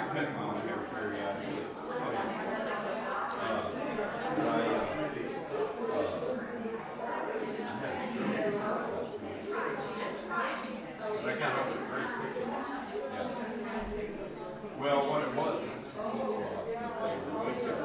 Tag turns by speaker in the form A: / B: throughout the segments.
A: cut my own hair periodically. I got over it very quickly. Yeah. Well, what it was, they removed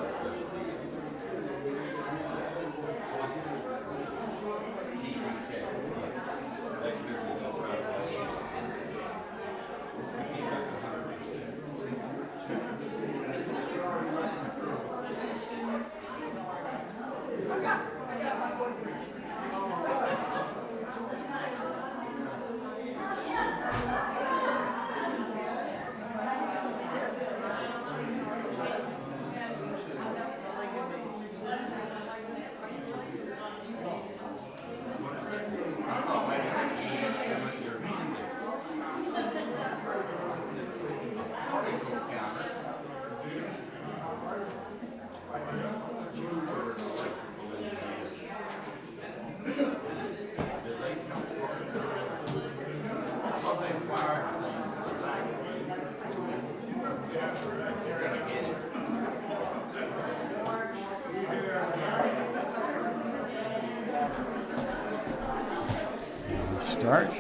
B: Start.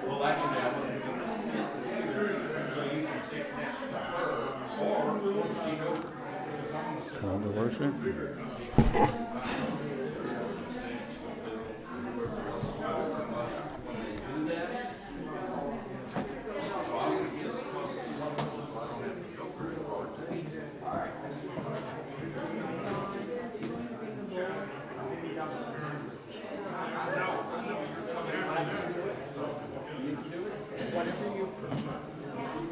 A: Well, actually, I wasn't going to sit so you can sit next to her or she goes.
B: Call to worship.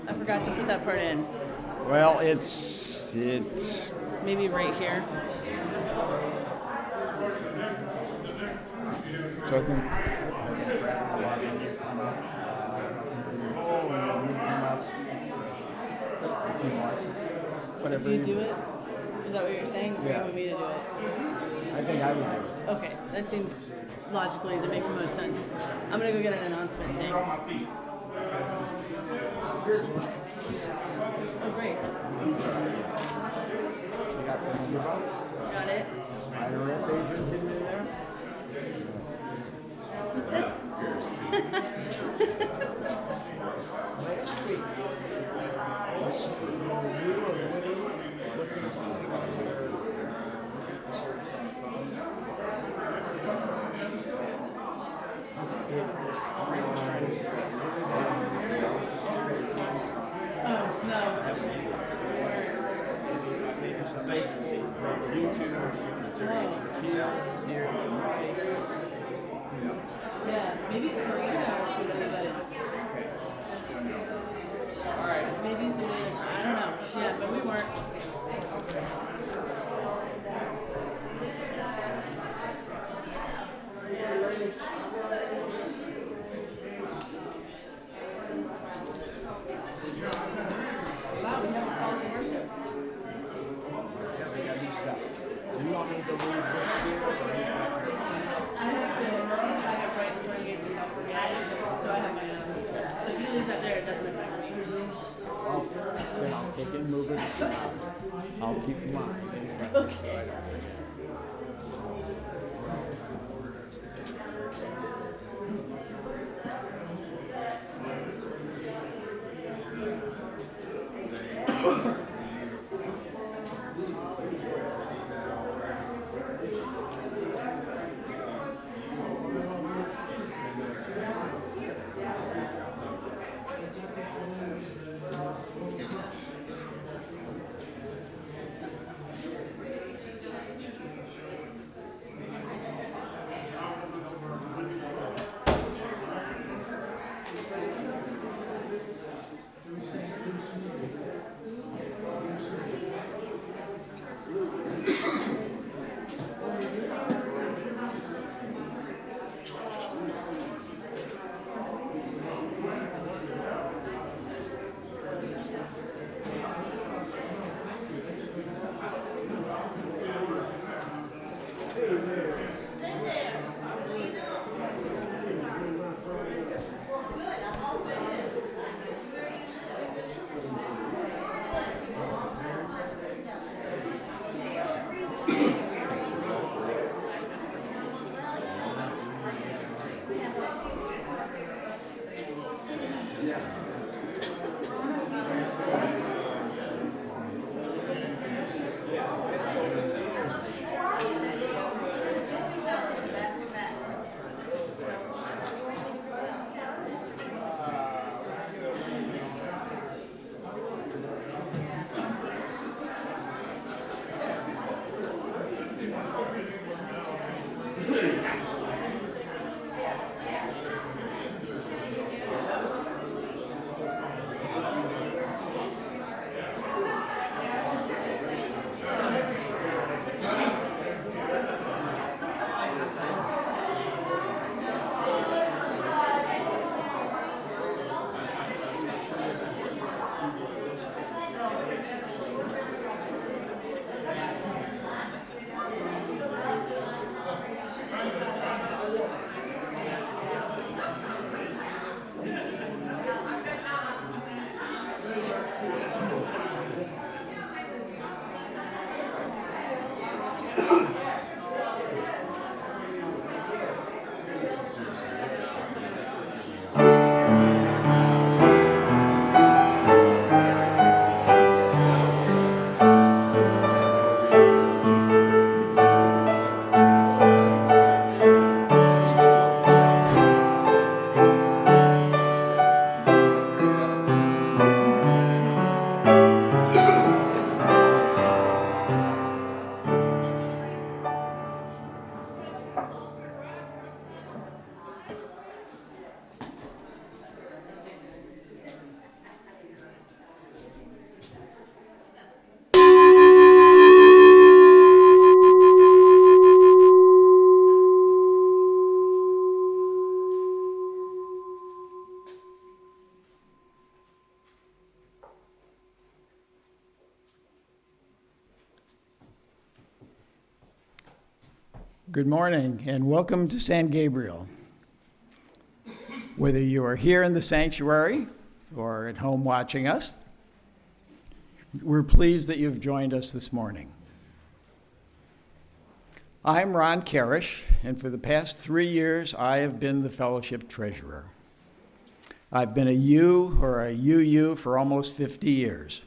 C: I forgot to put that part in.
B: Well, it's
C: Maybe right here.
B: talking.
C: If you do it, is that what you're saying? Or
B: Yeah.
C: you want me to do it?
B: I think I would do it.
C: Okay, that seems logically to make the most sense. I'm gonna go get an announcement thing.
A: On my feet.
C: Oh, great. Got it.
B: IRS agent hidden in there.
C: Oh, no. Yeah, maybe Karina or somebody, but maybe somebody, I don't know. Yeah, but we weren't. Wow, we have a call to worship.
B: Do you want me to leave this here?
C: I have to right before I gave this out for me. So I have my own. So if you leave that there, it doesn't affect me.
B: Well, then I'll take it and move it. I'll keep mine in front.
C: Okay.
B: Good morning and welcome to San Gabriel. Whether you are here in the sanctuary or at home watching us, we're pleased that you've joined us this morning. I'm Ron Karish, and for the past 3 years, I have been the fellowship treasurer. I've been a U or a UU for almost 50 years.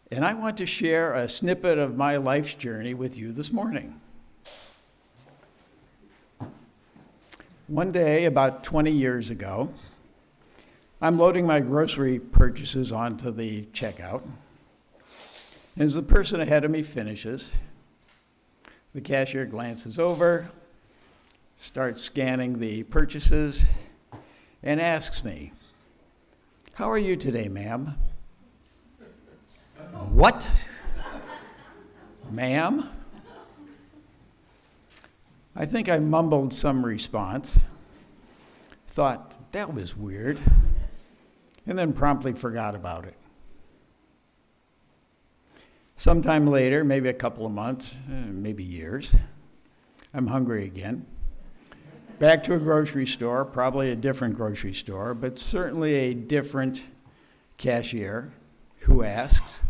B: And I want to share a snippet of my life's journey with you this morning. One day, about 20 years ago, I'm loading my grocery purchases onto the checkout. As the person ahead of me finishes, the cashier glances over, starts scanning the purchases, and asks me, "How are you today, ma'am?" What? Ma'am? I think I mumbled some response, thought that was weird, and then promptly forgot about it. Sometime later, maybe a couple of months, maybe years, I'm hungry again. Back to a grocery store, probably a different grocery store, but certainly a different cashier who asks,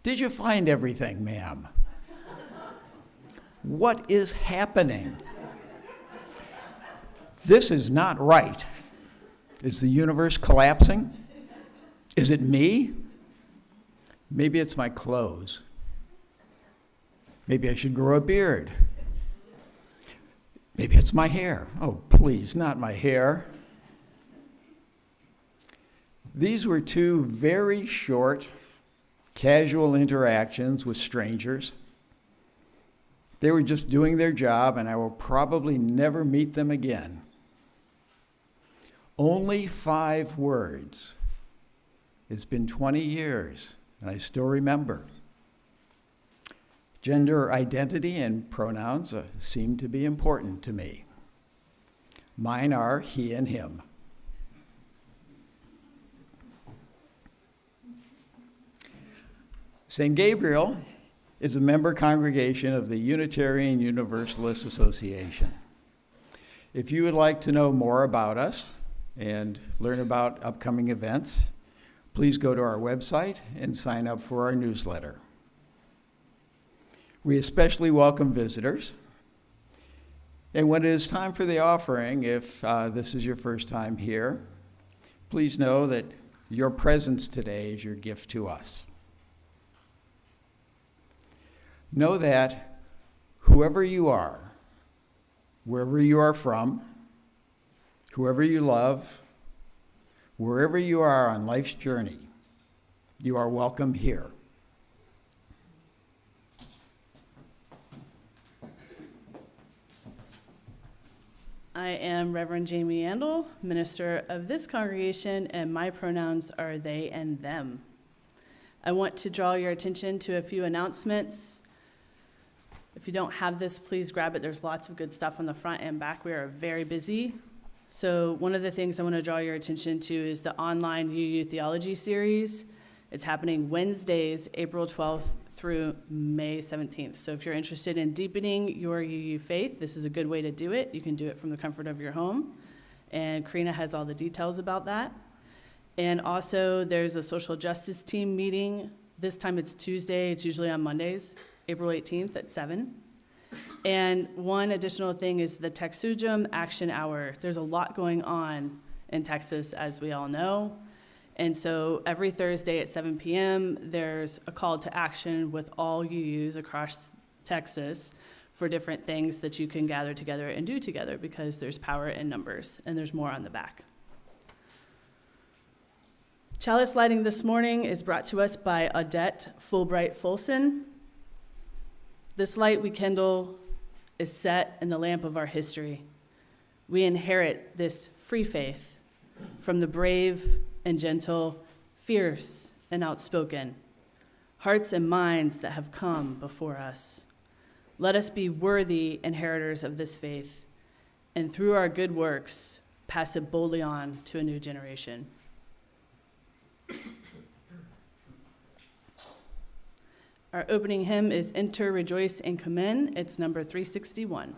B: "Did you find everything, ma'am?" What is happening? This is not right. Is the universe collapsing? Is it me? Maybe it's my clothes. Maybe I should grow a beard. Maybe it's my hair. Oh, please, not my hair. These were two very short, casual interactions with strangers. They were just doing their job, and I will probably never meet them again. Only 5 words. It's been 20 years, and I still remember. Gender identity and pronouns seem to be important to me. Mine are he and him. St. Gabriel is a member congregation of the Unitarian Universalist Association. If you would like to know more about us and learn about upcoming events, please go to our website and sign up for our newsletter. We especially welcome visitors. And when it is time for the offering, if this is your first time here, please know that your presence today is your gift to us. Know that whoever you are, wherever you are from, whoever you love, wherever you are on life's journey, you are welcome here.
C: I am Reverend Jami Yandle, minister of this congregation, and my pronouns are they and them. I want to draw your attention to a few announcements. If you don't have this, please grab it. There's lots of good stuff on the front and back. We are very busy. So one of the things I want to draw your attention to is the online UU Theology series. It's happening Wednesdays, April 12th through May 17th. So if you're interested in deepening your UU faith, this is a good way to do it. You can do it from the comfort of your home. And Karina has all the details about that. And also, there's a social justice team meeting. This time it's Tuesday. It's usually on Mondays, April 18th at 7. And one additional thing is the Texujum Action Hour. There's a lot going on in Texas, as we all know. And so every Thursday at 7 p.m., there's a call to action with all UUs across Texas for different things that you can gather together and do together, because there's power in numbers, and there's more on the back. Chalice Lighting this morning is brought to us by Odette Fulbright Folson. This light we kindle is set in the lamp of our history. We inherit this free faith from the brave and gentle, fierce and outspoken, hearts and minds that have come before us. Let us be worthy inheritors of this faith, and through our good works, pass it boldly on to a new generation. Our opening hymn is Enter, Rejoice, and Come In. It's number 361.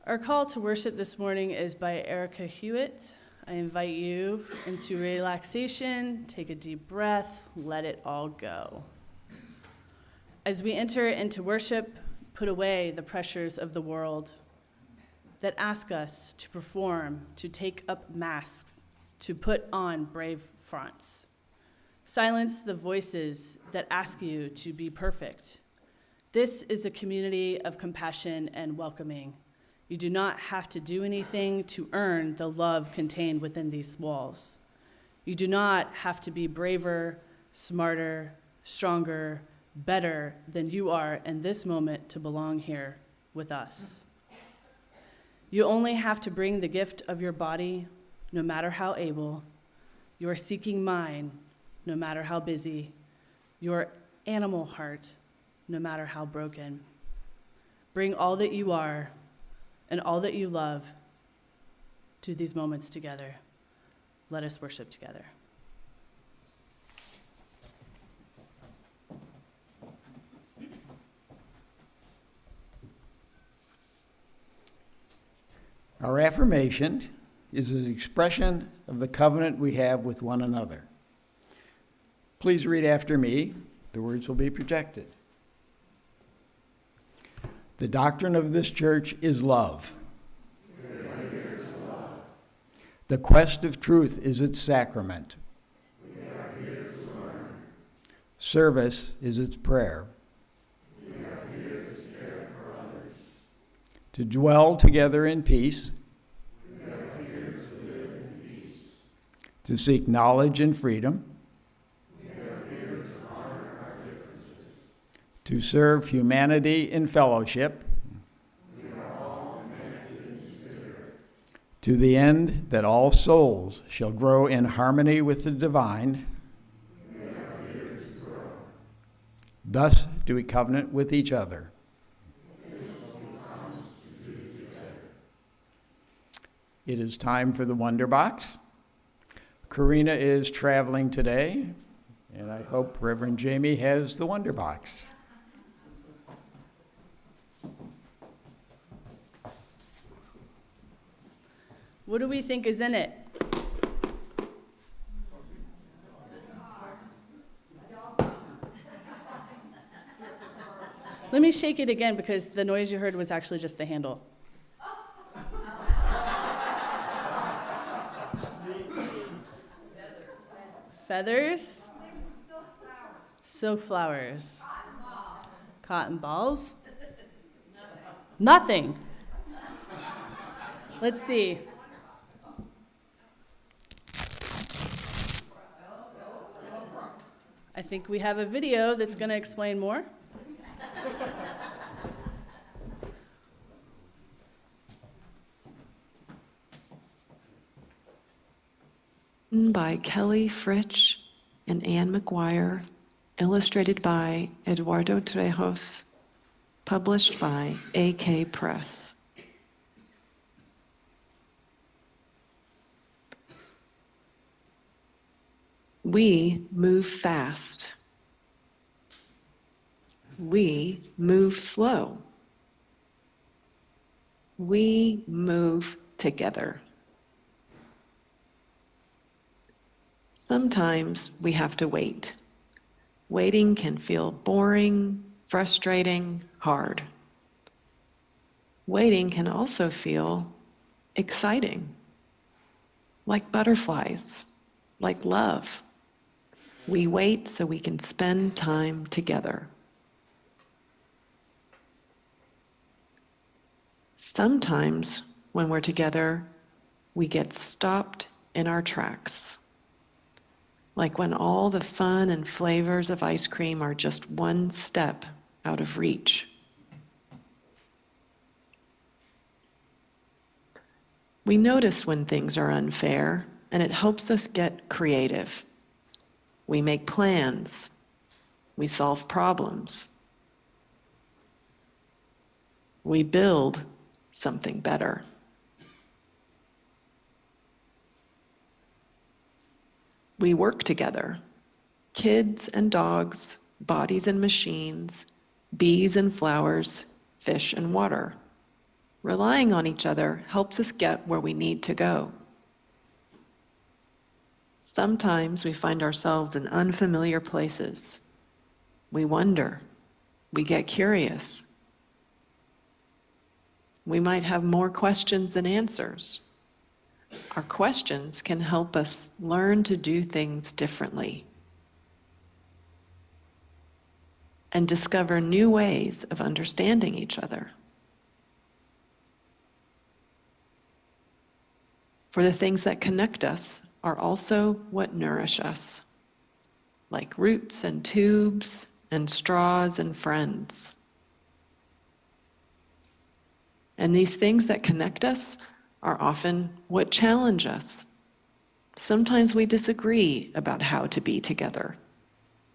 C: Our call to worship this morning is by Erica Hewitt. I invite you into relaxation, take a deep breath, let it all go. As we enter into worship, put away the pressures of the world that ask us to perform, to take up masks, to put on brave fronts. Silence the voices that ask you to be perfect. This is a community of compassion and welcoming. You do not have to do anything to earn the love contained within these walls. You do not have to be braver, smarter, stronger, better than you are in this moment to belong here with us. You only have to bring the gift of your body, no matter how able, your seeking mind, no matter how busy, your animal heart, no matter how broken. Bring all that you are and all that you love to these moments together. Let us worship together.
B: Our affirmation is an expression of the covenant we have with one another. Please read after me. The words will be projected. The doctrine of this church is love. The quest of truth is its sacrament. Service is its prayer. To dwell together in peace. To seek knowledge and freedom. To serve humanity in fellowship. to the end that all souls shall grow in harmony with the divine. Thus do we covenant with each other. It is time for the Wonder Box. Karina is traveling today, and I hope Reverend Jami has the Wonder Box.
C: What do we think is in it? Let me shake it again because the noise you heard was actually just the handle. Feathers. Silk flowers. Cotton balls. Nothing. Let's see. I think we have a video that's going to explain more.
D: By Kelly Fritsch and Anne McGuire, illustrated by Eduardo Trejos, published by AK Press. We move fast. We move slow. We move together. Sometimes we have to wait. Waiting can feel boring, frustrating, hard. Waiting can also feel exciting, like butterflies, like love. We wait so we can spend time together. Sometimes when we're together, we get stopped in our tracks. Like when all the fun and flavors of ice cream are just one step out of reach. We notice when things are unfair, and it helps us get creative. We make plans. We solve problems. We build something better. We work together. Kids and dogs, bodies and machines, bees and flowers, fish and water. Relying on each other helps us get where we need to go. Sometimes we find ourselves in unfamiliar places. We wonder. We get curious. We might have more questions than answers. Our questions can help us learn to do things differently and discover new ways of understanding each other. For the things that connect us are also what nourish us, like roots and tubes and straws and friends. And these things that connect us are often what challenge us. Sometimes we disagree about how to be together.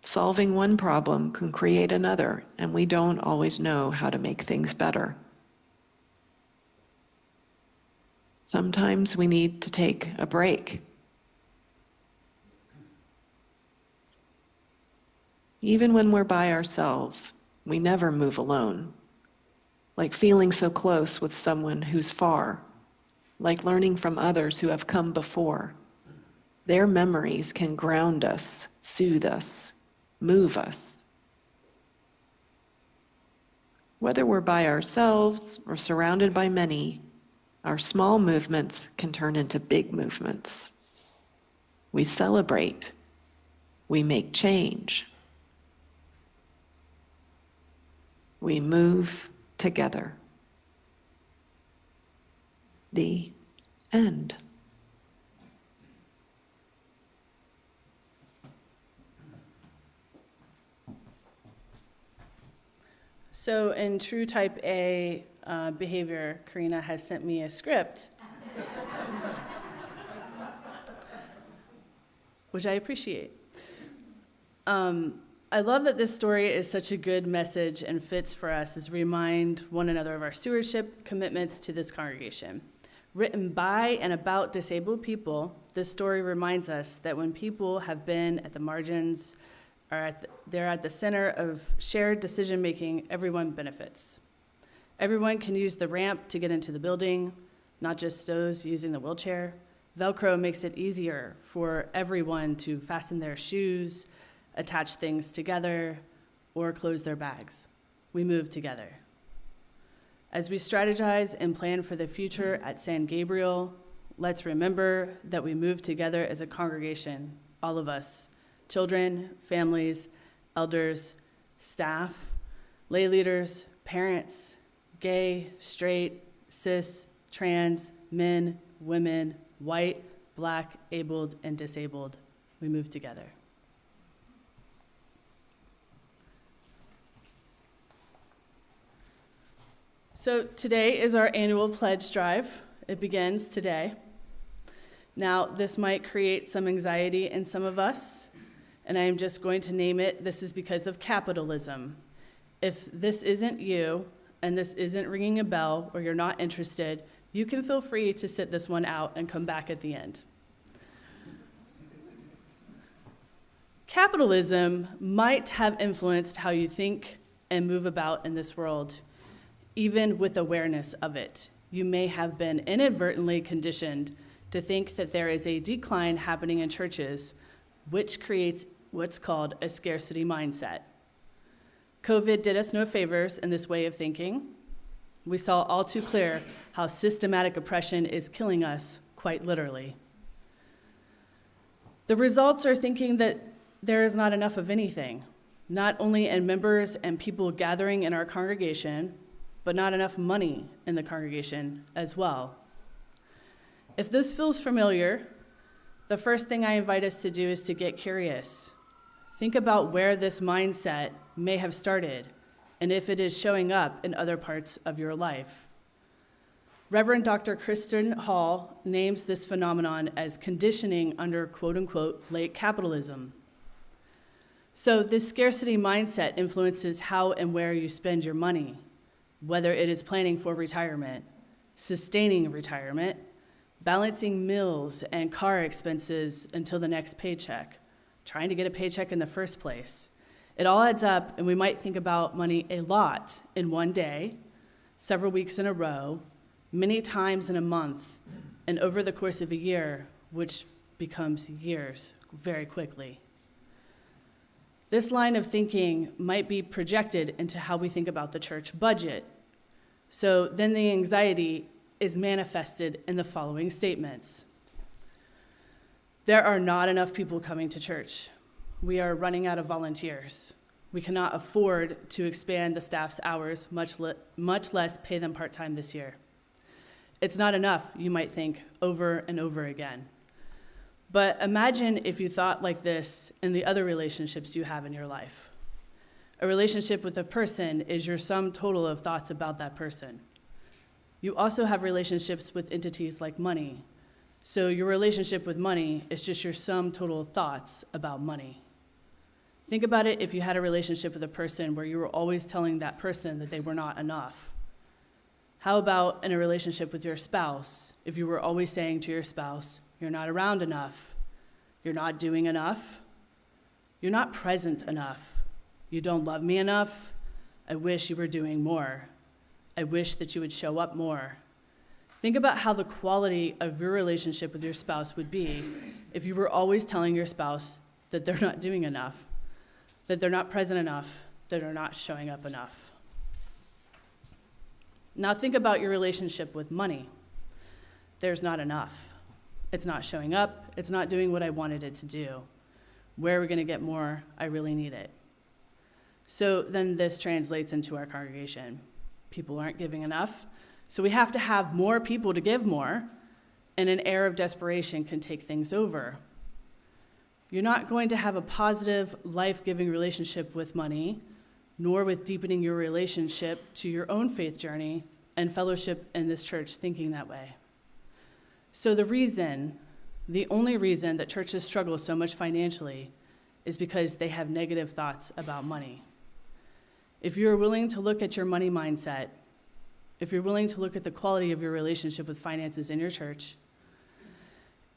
D: Solving one problem can create another, and we don't always know how to make things better. Sometimes we need to take a break. Even when we're by ourselves, we never move alone. Like feeling so close with someone who's far, like learning from others who have come before. Their memories can ground us, soothe us, move us. Whether we're by ourselves or surrounded by many, our small movements can turn into big movements. We celebrate. We make change. We move together. The end.
C: So in true type A behavior, Karina has sent me a script which I appreciate. I love that this story is such a good message and fits for us as we remind one another of our stewardship commitments to this congregation. Written by and about disabled people, this story reminds us that when people have been at the margins, they're at the center of shared decision-making, everyone benefits. Everyone can use the ramp to get into the building, not just those using the wheelchair. Velcro makes it easier for everyone to fasten their shoes, attach things together, or close their bags. We move together. As we strategize and plan for the future at San Gabriel, let's remember that we move together as a congregation, all of us, children, families, elders, staff, lay leaders, parents, gay, straight, cis, trans, men, women, white, black, abled, and disabled. We move together. So today is our annual pledge drive. It begins today. Now, this might create some anxiety in some of us, and I am just going to name it, this is because of capitalism. If this isn't you, and this isn't ringing a bell, or you're not interested, you can feel free to sit this one out and come back at the end. Capitalism might have influenced how you think and move about in this world. Even with awareness of it, you may have been inadvertently conditioned to think that there is a decline happening in churches, which creates what's called a scarcity mindset. COVID did us no favors in this way of thinking. We saw all too clear how systematic oppression is killing us, quite literally. The results are thinking that there is not enough of anything, not only in members and people gathering in our congregation, but not enough money in the congregation as well. If this feels familiar, the first thing I invite us to do is to get curious. Think about where this mindset may have started and if it is showing up in other parts of your life. Reverend Dr. Kristen Hall names this phenomenon as conditioning under quote-unquote late capitalism. So this scarcity mindset influences how and where you spend your money, whether it is planning for retirement, sustaining retirement, balancing meals and car expenses until the next paycheck, trying to get a paycheck in the first place. It all adds up, and we might think about money a lot in one day, several weeks in a row, many times in a month, and over the course of a year, which becomes years very quickly. This line of thinking might be projected into how we think about the church budget. So then the anxiety is manifested in the following statements. There are not enough people coming to church. We are running out of volunteers. We cannot afford to expand the staff's hours, much less pay them part-time this year. It's not enough, you might think, over and over again. But imagine if you thought like this in the other relationships you have in your life. A relationship with a person is your sum total of thoughts about that person. You also have relationships with entities like money. So your relationship with money is just your sum total of thoughts about money. Think about it if you had a relationship with a person where you were always telling that person that they were not enough. How about in a relationship with your spouse, if you were always saying to your spouse, you're not around enough, you're not doing enough, you're not present enough, you don't love me enough, I wish you were doing more, I wish that you would show up more. Think about how the quality of your relationship with your spouse would be if you were always telling your spouse that they're not doing enough, that they're not present enough, that they're not showing up enough. Now think about your relationship with money. There's not enough. It's not showing up. It's not doing what I wanted it to do. Where are we going to get more? I really need it. So then this translates into our congregation. People aren't giving enough, so we have to have more people to give more, and an air of desperation can take things over. You're not going to have a positive, life-giving relationship with money, nor with deepening your relationship to your own faith journey and fellowship in this church thinking that way. So the reason The only reason that churches struggle so much financially is because they have negative thoughts about money. If you're willing to look at your money mindset, if you're willing to look at the quality of your relationship with finances in your church,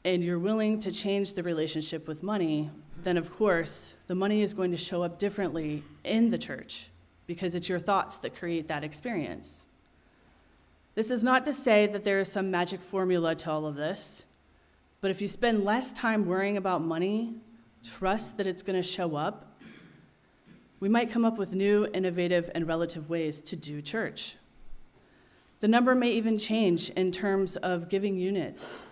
C: and you're willing to change the relationship with money, then of course, the money is going to show up differently in the church because it's your thoughts that create that experience. This is not to say that there is some magic formula to all of this, but if you spend less time worrying about money, trust that it's going to show up, we might come up with new, innovative, and relative ways to do church. The number may even change in terms of giving units,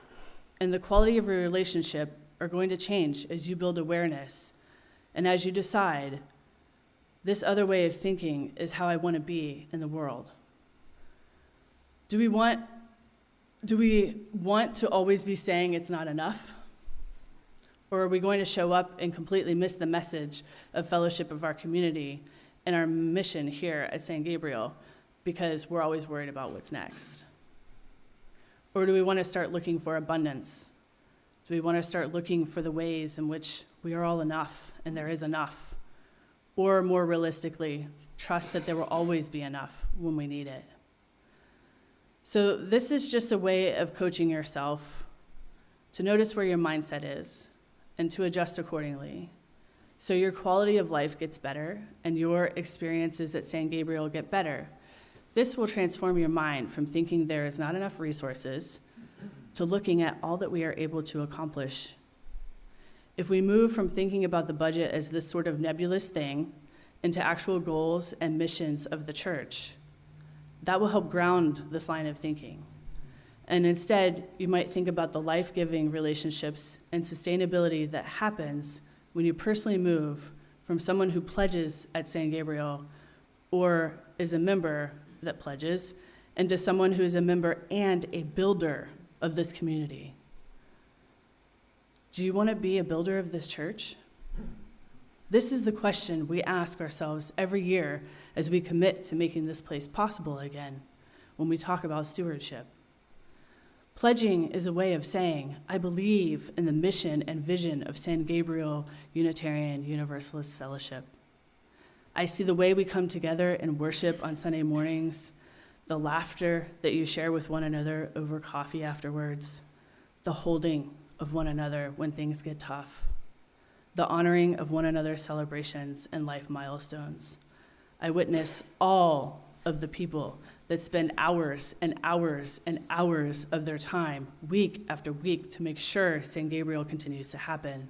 C: and the quality of your relationship are going to change as you build awareness and as you decide, this other way of thinking is how I want to be in the world. Do we want to always be saying it's not enough? Or are we going to show up and completely miss the message of fellowship of our community and our mission here at St. Gabriel because we're always worried about what's next? Or do we want to start looking for abundance? Do we want to start looking for the ways in which we are all enough and there is enough? Or more realistically, trust that there will always be enough when we need it. So this is just a way of coaching yourself to notice where your mindset is and to adjust accordingly, so your quality of life gets better and your experiences at San Gabriel get better. This will transform your mind from thinking there is not enough resources to looking at all that we are able to accomplish. If we move from thinking about the budget as this sort of nebulous thing into actual goals and missions of the church, that will help ground this line of thinking. And instead, you might think about the life-giving relationships and sustainability that happens when you personally move from someone who pledges at San Gabriel or is a member that pledges, and to someone who is a member and a builder of this community. Do you want to be a builder of this church? This is the question we ask ourselves every year as we commit to making this place possible again when we talk about stewardship. Pledging is a way of saying, I believe in the mission and vision of San Gabriel Unitarian Universalist Fellowship. I see the way we come together and worship on Sunday mornings, the laughter that you share with one another over coffee afterwards, the holding of one another when things get tough, the honoring of one another's celebrations and life milestones. I witness all of the people that spend hours and hours and hours of their time, week after week, to make sure San Gabriel continues to happen.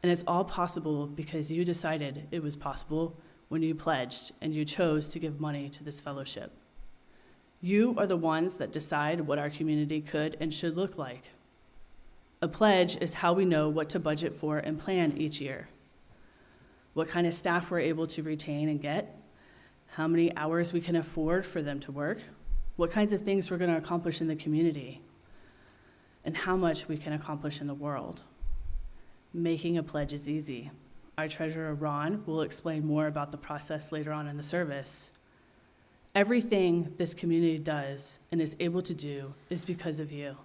C: And it's all possible because you decided it was possible when you pledged and you chose to give money to this fellowship. You are the ones that decide what our community could and should look like. A pledge is how we know what to budget for and plan each year, what kind of staff we're able to retain and get, how many hours we can afford for them to work, what kinds of things we're going to accomplish in the community, and how much we can accomplish in the world. Making a pledge is easy. Our treasurer, Ron, will explain more about the process later on in the service. Everything this community does and is able to do is because of you,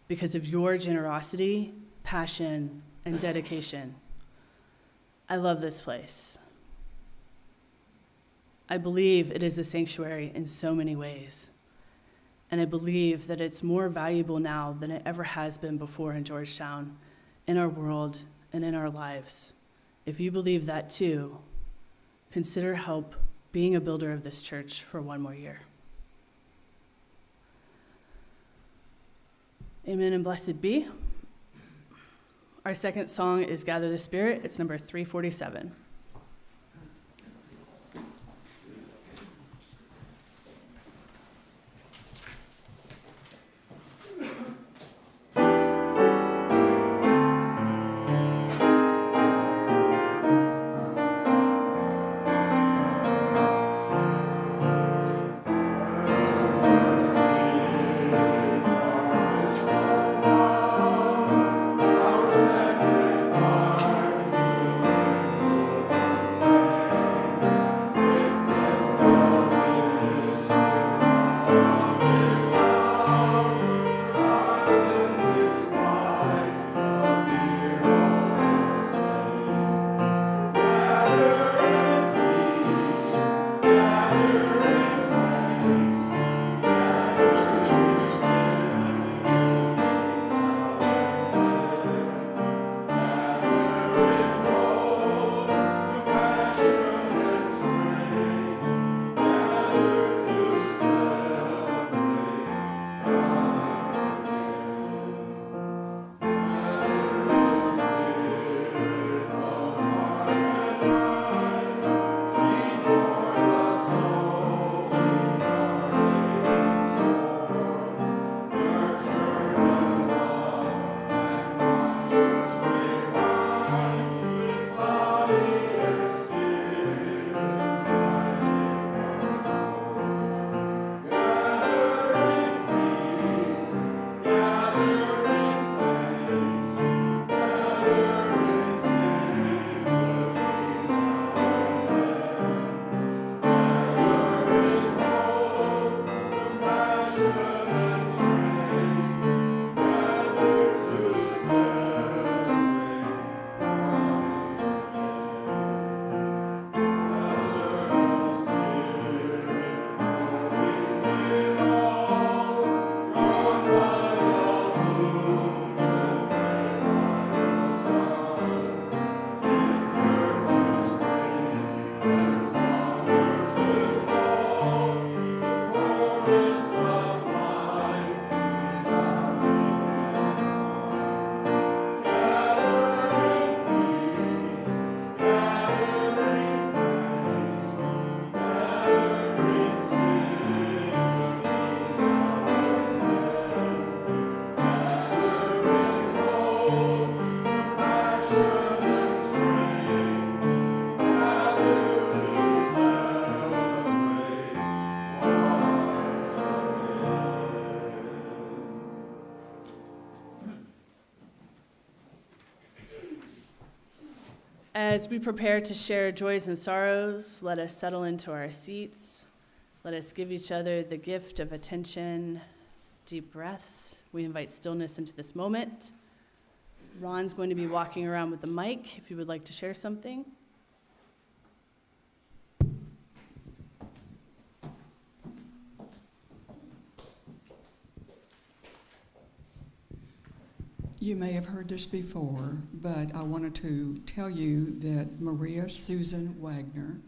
C: because of your generosity, passion, and dedication. I love this place. I believe it is a sanctuary in so many ways, and I believe that it's more valuable now than it ever has been before in Georgetown, in our world, and in our lives. If you believe that too, consider help being a builder of this church for one more year. Amen and blessed be. Our second song is Gather the Spirit. It's number 347.
A: Our sacrifice will
C: As we prepare to share joys and sorrows, let us settle into our seats. Let us give each other the gift of attention, deep breaths. We invite stillness into this moment. Ron's going to be walking around with the mic if you would like to share something.
E: You may have heard this before, but I wanted to tell you that Maria Susan Wagner,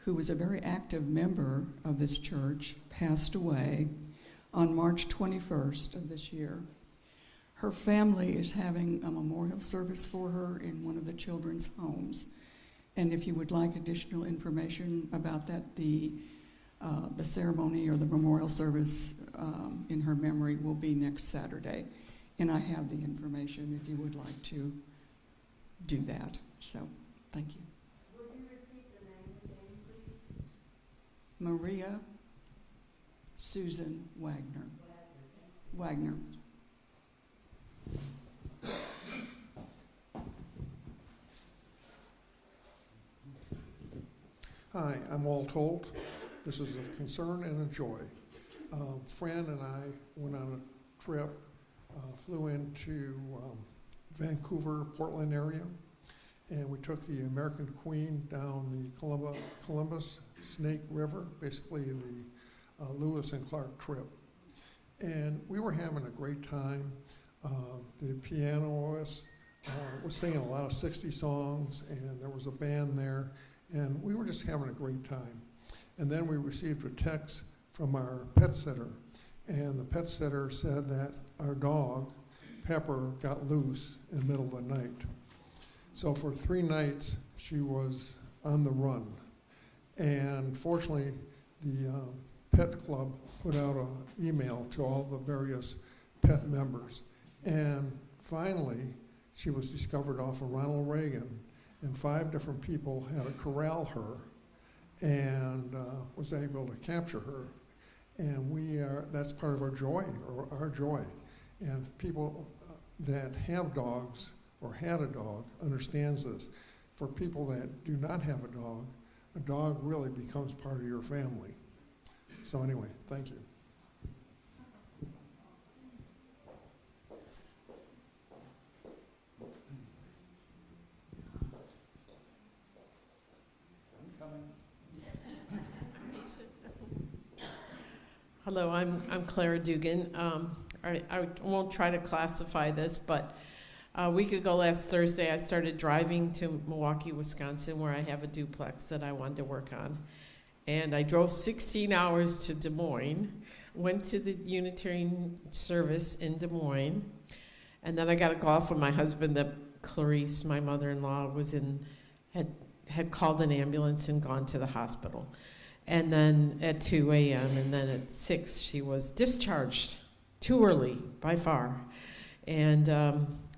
E: who was a very active member of this church, passed away on March 21st of this year. Her family is having a memorial service for her in one of the children's homes. And if you would like additional information about that, the ceremony or the memorial service in her memory will be next Saturday. And I have the information if you would like to do that. So, thank you.
F: Would you repeat the name again, please?
E: Maria Susan Wagner. Wagner.
G: Hi, I'm all told. This is a concern and a joy. Fran and I went on a trip, flew into Vancouver, Portland area, and we took the American Queen down the Columbus Snake River, basically the Lewis and Clark trip. And we were having a great time. The pianist was singing a lot of 60 songs, and there was a band there, and we were just having a great time. And then we received a text from our pet sitter, and the pet sitter said that our dog, Pepper, got loose in the middle of the night. So for 3 nights, she was on the run. And fortunately, the pet club put out an email to all the various pet members. And finally, she was discovered off of Ronald Reagan, and 5 different people had to corral her and was able to capture her. And that's part of our joy, or our joy. And people that have dogs or had a dog understands this. For people that do not have a dog really becomes part of your family. So anyway, thank you.
H: Hello, I'm Clara Dugan. I won't try to classify this, but a week ago last Thursday, I started driving to Milwaukee, Wisconsin, where I have a duplex that I wanted to work on. And I drove 16 hours to Des Moines, went to the Unitarian service in Des Moines, and then I got a call from my husband that Clarice, my mother-in-law, had called an ambulance and gone to the hospital. And then at 2 a.m. and then at 6, she was discharged, too early, by far. And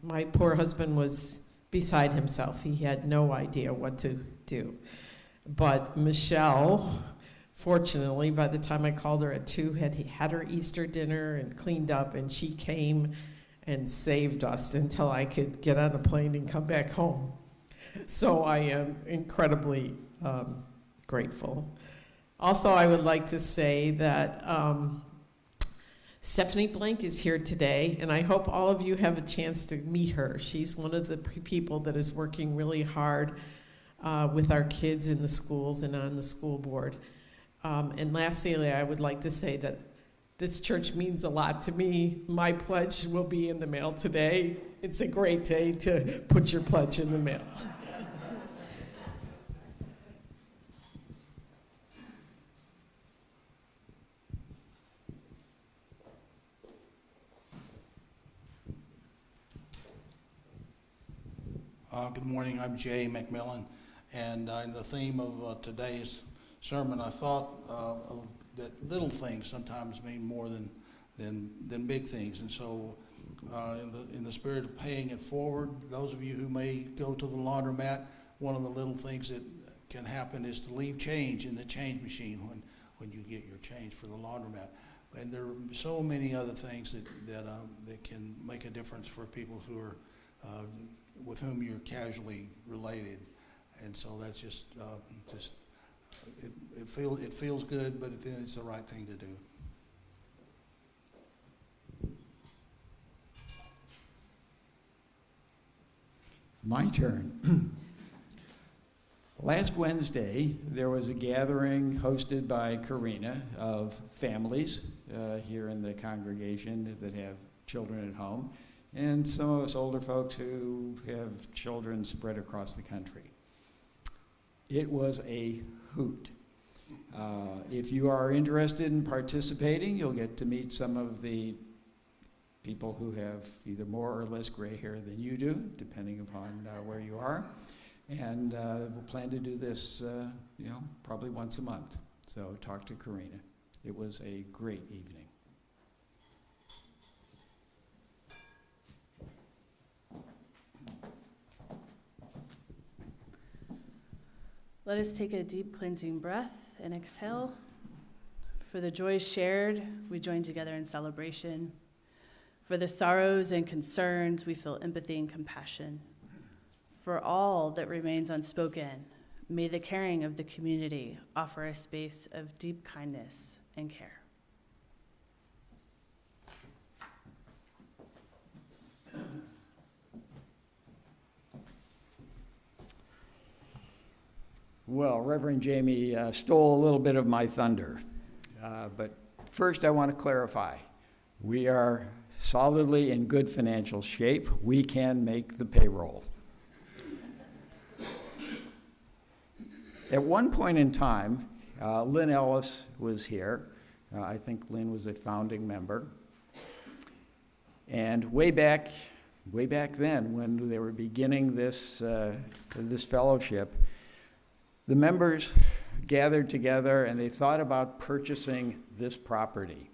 H: my poor husband was beside himself. He had no idea what to do. But Michelle, fortunately, by the time I called her at 2, had her Easter dinner and cleaned up, and she came and saved us until I could get on a plane and come back home. So I am incredibly grateful. Also, I would like to say that Stephanie Blank is here today, and I hope all of you have a chance to meet her. She's one of the people that is working really hard with our kids in the schools and on the school board. And lastly, I would like to say that this church means a lot to me. My pledge will be in the mail today. It's a great day to put your pledge in the mail.
I: Good morning, I'm Jay McMillan, and in the theme of today's sermon, I thought that little things sometimes mean more than big things, and so in the spirit of paying it forward, those of you who may go to the laundromat, one of the little things that can happen is to leave change in the change machine when you get your change for the laundromat. And there are so many other things that can make a difference for people who are with whom you're casually related. And so that's it feels good, but then it's the right thing to do.
B: My turn. Last Wednesday, there was a gathering hosted by Karina of families here in the congregation that have children at home, and some of us older folks who have children spread across the country. It was a hoot. If you are interested in participating, you'll get to meet some of the people who have either more or less gray hair than you do, depending upon where you are. And we'll plan to do this, probably once a month. So talk to Karina. It was a great evening.
C: Let us take a deep cleansing breath and exhale. For the joys shared, we join together in celebration. For the sorrows and concerns, we feel empathy and compassion. For all that remains unspoken, may the caring of the community offer a space of deep kindness and care.
B: Well, Reverend Jami stole a little bit of my thunder. But first I want to clarify. We are solidly in good financial shape. We can make the payroll. At one point in time, Lynn Ellis was here. I think Lynn was a founding member. And way back then, when they were beginning this fellowship, the members gathered together and they thought about purchasing this property.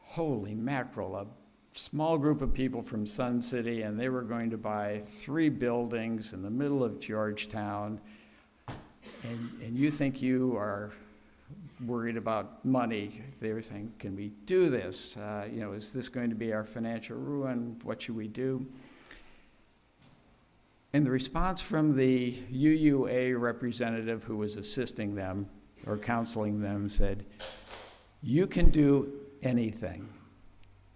B: Holy mackerel, a small group of people from Sun City, and they were going to buy 3 buildings in the middle of Georgetown. And you think you are worried about money. They were saying, can we do this? Is this going to be our financial ruin? What should we do? And the response from the UUA representative who was assisting them or counseling them said, you can do anything.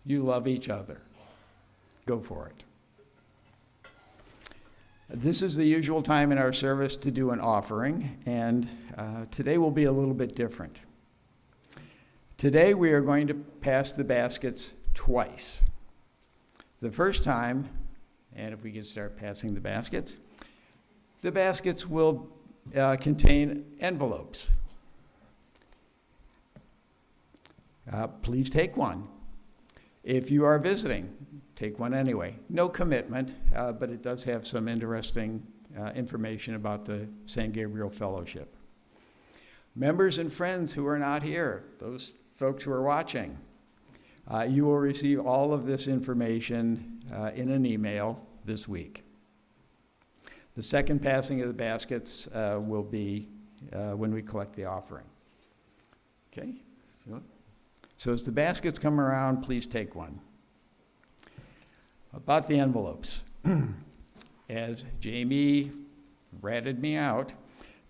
B: You love each other. Go for it. This is the usual time in our service to do an offering, and today will be a little bit different. Today we are going to pass the baskets twice. The first time, and if we could start passing the baskets will contain envelopes. Please take one. If you are visiting, take one anyway. No commitment, but it does have some interesting information about the St. Gabriel Fellowship. Members and friends who are not here, those folks who are watching, you will receive all of this information in an email this week. The second passing of the baskets will be when we collect the offering. Okay? So as the baskets come around, please take one. About the envelopes. As Jami ratted me out,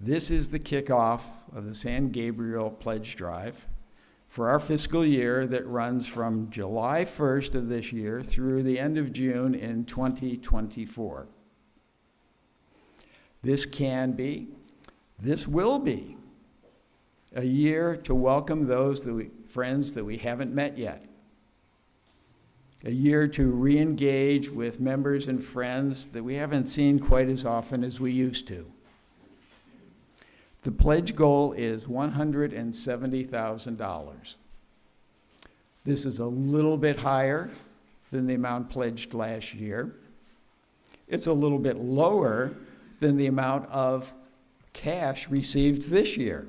B: this is the kickoff of the San Gabriel Pledge Drive for our fiscal year that runs from July 1st of this year through the end of June in 2024. This will be a year to welcome those friends that we haven't met yet. A year to re-engage with members and friends that we haven't seen quite as often as we used to. The pledge goal is $170,000. This is a little bit higher than the amount pledged last year. It's a little bit lower than the amount of cash received this year.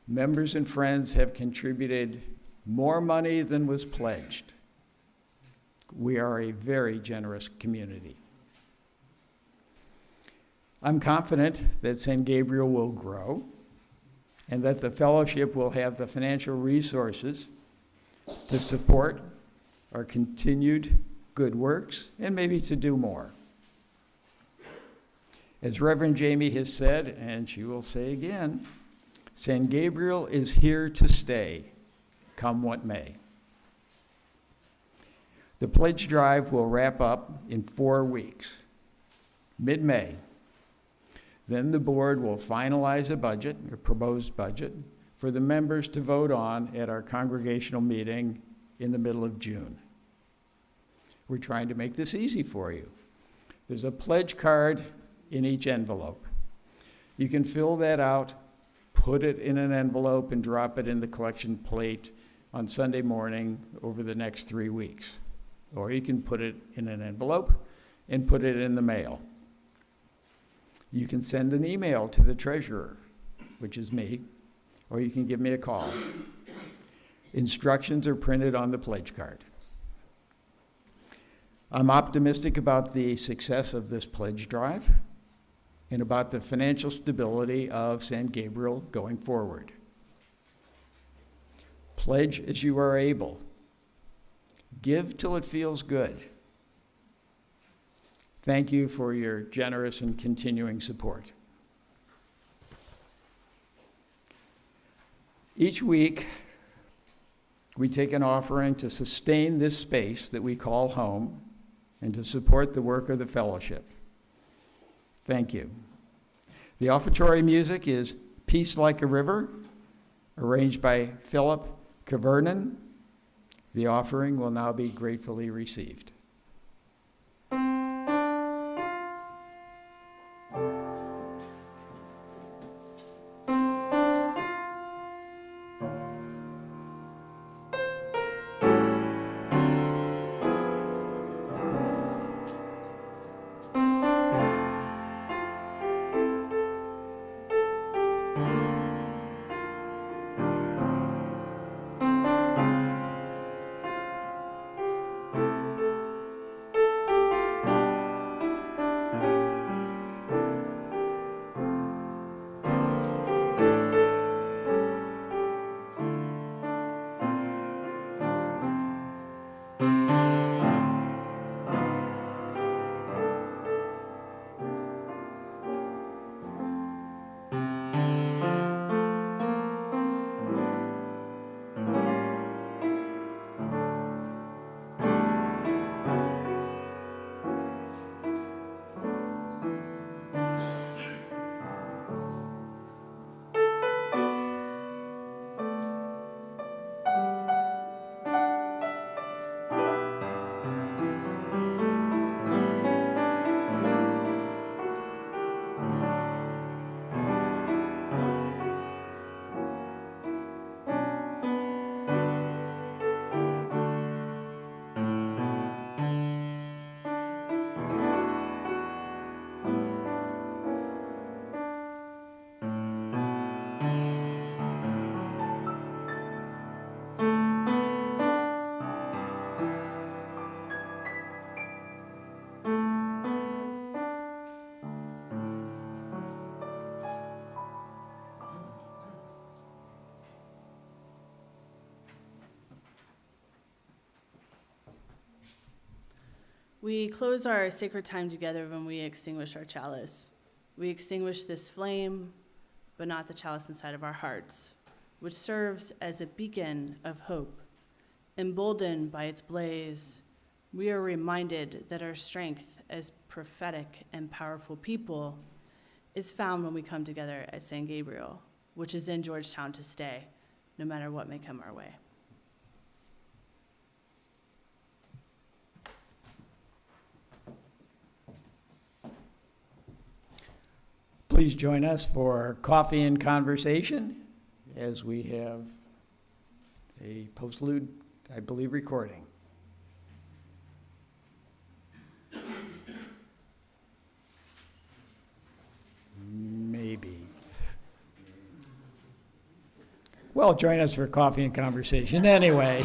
B: Members and friends have contributed more money than was pledged. We are a very generous community. I'm confident that St. Gabriel will grow and that the fellowship will have the financial resources to support our continued good works, and maybe to do more. As Reverend Jami has said, and she will say again, San Gabriel is here to stay, come what may. The pledge drive will wrap up in 4 weeks, mid-May. Then the board will finalize a budget, a proposed budget, for the members to vote on at our congregational meeting in the middle of June. We're trying to make this easy for you. There's a pledge card in each envelope. You can fill that out, put it in an envelope, and drop it in the collection plate on Sunday morning over the next 3 weeks. Or you can put it in an envelope and put it in the mail. You can send an email to the treasurer, which is me, or you can give me a call. Instructions are printed on the pledge card. I'm optimistic about the success of this pledge drive and about the financial stability of San Gabriel going forward. Pledge as you are able. Give till it feels good. Thank you for your generous and continuing support. Each week, we take an offering to sustain this space that we call home and to support the work of the fellowship. Thank you. The offertory music is Peace Like a River, arranged by Philip Cavernan. The offering will now be gratefully received.
C: We close our sacred time together when we extinguish our chalice. We extinguish this flame, but not the chalice inside of our hearts, which serves as a beacon of hope. Emboldened by its blaze, we are reminded that our strength as prophetic and powerful people is found when we come together at San Gabriel, which is in Georgetown to stay, no matter what may come our way.
B: Please join us for coffee and conversation as we have a postlude, I believe, recording. Maybe. Well, join us for coffee and conversation anyway.